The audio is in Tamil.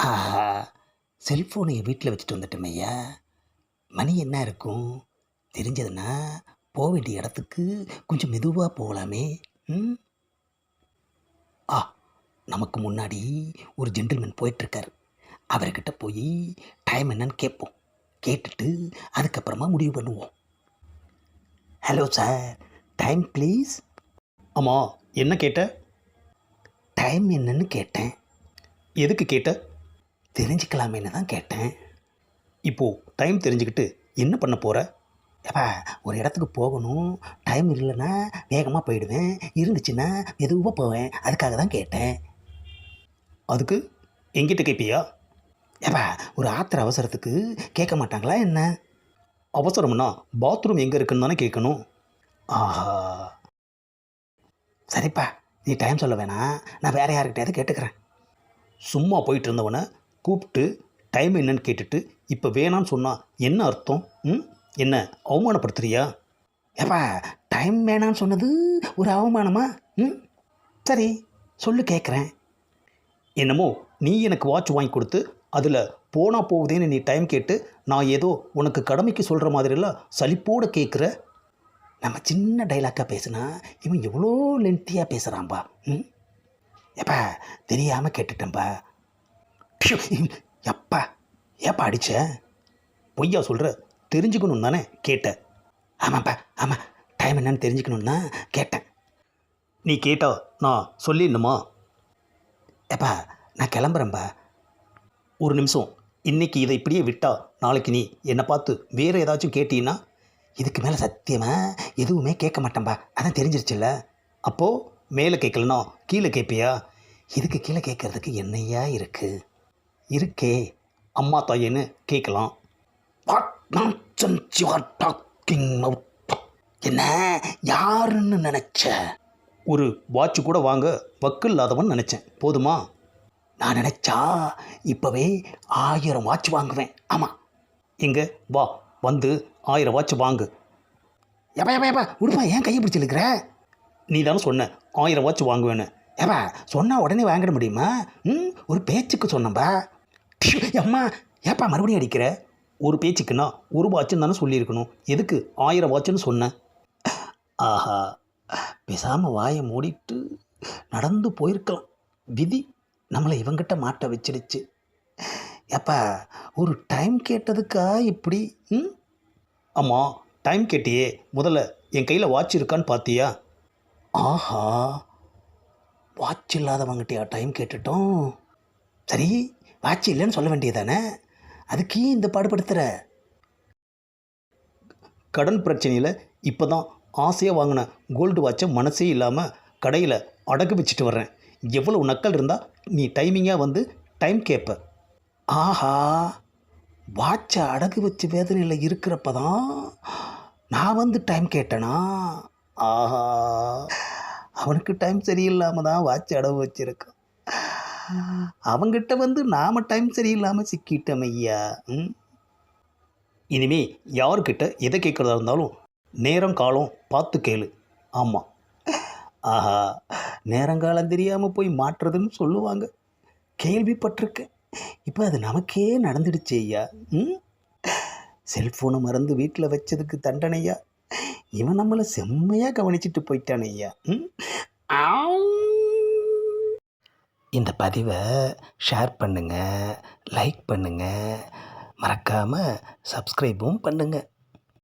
ஆஹா, செல்ஃபோனை வீட்டில் வச்சுட்டு வந்துட்டோம் ஐயா. மணி என்ன இருக்கும்? தெரிஞ்சதுன்னா போக வேண்டிய இடத்துக்கு கொஞ்சம் மெதுவாக போகலாமே. ம் ஆ நமக்கு முன்னாடி ஒரு ஜென்டில்மேன் போயிட்டுருக்கார். அவர்கிட்ட போய் டைம் என்னன்னு கேட்போம். கேட்டுட்டு அதுக்கப்புறமா முடிவு பண்ணுவோம். Hello sir, time please. ஆமாம், என்ன கேட்ட? டைம் என்னன்னு கேட்டேன். எதுக்கு கேட்ட? தெரிஞ்சுக்கலாமேன்னு தான் கேட்டேன். இப்போது டைம் தெரிஞ்சுக்கிட்டு என்ன பண்ண போகிற? ஏப்பா, ஒரு இடத்துக்கு போகணும். டைம் இல்லைன்னா வேகமாக போயிடுவேன். இருந்துச்சுன்னா மெதுவாக போவேன். அதுக்காக தான் கேட்டேன். அதுக்கு என்கிட்ட கேட்பியா? ஏப்பா, ஒரு ஆத்திர அவசரத்துக்கு கேட்க மாட்டாங்களா என்ன? அவசரம்னா பாத்ரூம் எங்கே இருக்குன்னு தானே கேட்கணும். ஆஹா, சரிப்பா, நீ டைம் சொல்ல வேணாம். நான் வேறு யாருக்கிட்டையாவது கேட்டுக்கிறேன். சும்மா போயிட்டு இருந்தவனை கூப்பிட்டு டைம் என்னன்னு கேட்டுட்டு இப்போ வேணான்னு சொன்னால் என்ன அர்த்தம்? என்ன அவமானப்படுத்துறியா? ஏப்பா, டைம் வேணான்னு சொன்னது ஒரு அவமானமா? சரி, சொல்லு, கேட்குறேன். என்னமோ நீ எனக்கு வாட்ச் வாங்கி கொடுத்து அதில் போனால் போகுதேன்னு நீ டைம் கேட்டு நான் ஏதோ உனக்கு கடமைக்கு சொல்கிற மாதிரிலாம் சலிப்போடு கேட்குற. நம்ம சின்ன டைலாக்காக பேசுனா இவன் எவ்வளோ லென்த்தியாக பேசுகிறான்பா. ஏப்பா, தெரியாமல் கேட்டுட்டேன்ப்பா. எப்பா, ஏப்பா அடிச்ச? பொய்யா சொல்கிற? தெரிஞ்சுக்கணும் தானே கேட்ட? ஆமாப்பா, ஆமாம், டைம் என்னன்னு தெரிஞ்சுக்கணுன்னு தான் கேட்டேன். நீ கேட்டா நான் சொல்லிடணுமா? ஏப்பா, நான் கிளம்புறேன்ப்பா. ஒரு நிமிஷம். இன்றைக்கி இதை இப்படியே விட்டா நாளைக்கு நீ என்னை பார்த்து வேறு ஏதாச்சும் கேட்டீன்னா? இதுக்கு மேலே சத்தியமாக எதுவுமே கேட்க மாட்டேன்பா. அதான் தெரிஞ்சிருச்சுல்ல. அப்போது மேலே கேட்கலனா கீழே கேட்பியா? இதுக்கு கீழே கேட்குறதுக்கு என்னையா இருக்குது? இருக்கே. அம்மா தாயேன்னு கேட்கலாம். What nonsense you are talking out? என்ன யாருன்னு நினச்ச? ஒரு வாட்ச் கூட வாங்க வக்கு இல்லாதவன் நினச்சேன். போதுமா? நான் நினச்சா இப்போவே 1000 வாட்ச் வாங்குவேன். ஆமாம். எங்கே வா, வந்து 1000 வாட்ச் வாங்கு. எப்பா எப்பா எப்பா உடுப்பா, ஏன் கையை பிடிச்சி இழுக்கிற? நீ தானே சொன்ன 1000 வாட்ச் வாங்குவேன்னு. ஏப்பா, சொன்னால் உடனே வாங்கிட முடியுமா? ஒரு பேச்சுக்கு சொன்னப்பா. அம்மா, ஏப்பா மறுபடியும் அடிக்கிற? ஒரு பேச்சுக்குன்னா ஒரு வாட்சுன்னு தானே சொல்லியிருக்கணும். எதுக்கு 1000 வாட்சுன்னு சொன்னேன்? ஆஹா, பேசாமல் வாயை மூடிட்டு நடந்து போயிருக்கலாம். விதி நம்மளை இவங்கிட்ட மாட்ட வச்சிடுச்சு. ஏப்பா, ஒரு டைம் கேட்டதுக்கா இப்படி? ஆமாம், டைம் கேட்டியே, முதல்ல என் கையில் வாட்ச் இருக்கான்னு பார்த்தியா? ஆஹா, வாட்ச் இல்லாதவங்கிட்டயா டைம் கேட்டுட்டோம்? சரி, வாட்ச் இல்லைன்னு சொல்ல வேண்டியதானே? அதுக்கு இந்த பாடுபடுத்துகிற? கடன் பிரச்சனையில் இப்போ தான் ஆசையாக வாங்கின கோல்டு வாட்சை மனசே இல்லாமல் கடையில் அடகு வச்சுட்டு வர்றேன். எவ்வளோ நக்கல் இருந்தால் நீ டைமிங்காக வந்து டைம் கேட்ப? ஆஹா, வாட்சை அடகு வச்சு வேதனையில் இருக்கிறப்ப தான் நான் வந்து டைம் கேட்டேனா? ஆஹா, அவனுக்கு டைம் சரியில்லாமல் தான் வாட்சை அடகு வச்சுருக்கான். அவங்கிட்ட வந்து நாம் டைம் சரியில்லாமல் சிக்கிட்டோம் ஐயா. இனிமே யார்கிட்ட எதை கேட்குறதா இருந்தாலும் நேரம் காலம் பார்த்து கேளு. ஆமாம். ஆஹா, நேரங்காலம் தெரியாமல் போய் மாற்றுறதுன்னு சொல்லுவாங்க, கேள்விப்பட்டிருக்கேன். இப்போ அது நமக்கே நடந்துடுச்சு ஐயா. செல்ஃபோனை மறந்து வீட்டில் வச்சதுக்கு தண்டனையா இவன் நம்மளை செம்மையாக கவனிச்சிட்டு போயிட்டான் ஐயா. இந்த பதிவை ஷேர் பண்ணுங்கள், லைக் பண்ணுங்கள், மறக்காமல் சப்ஸ்கிரைபும் பண்ணுங்கள்.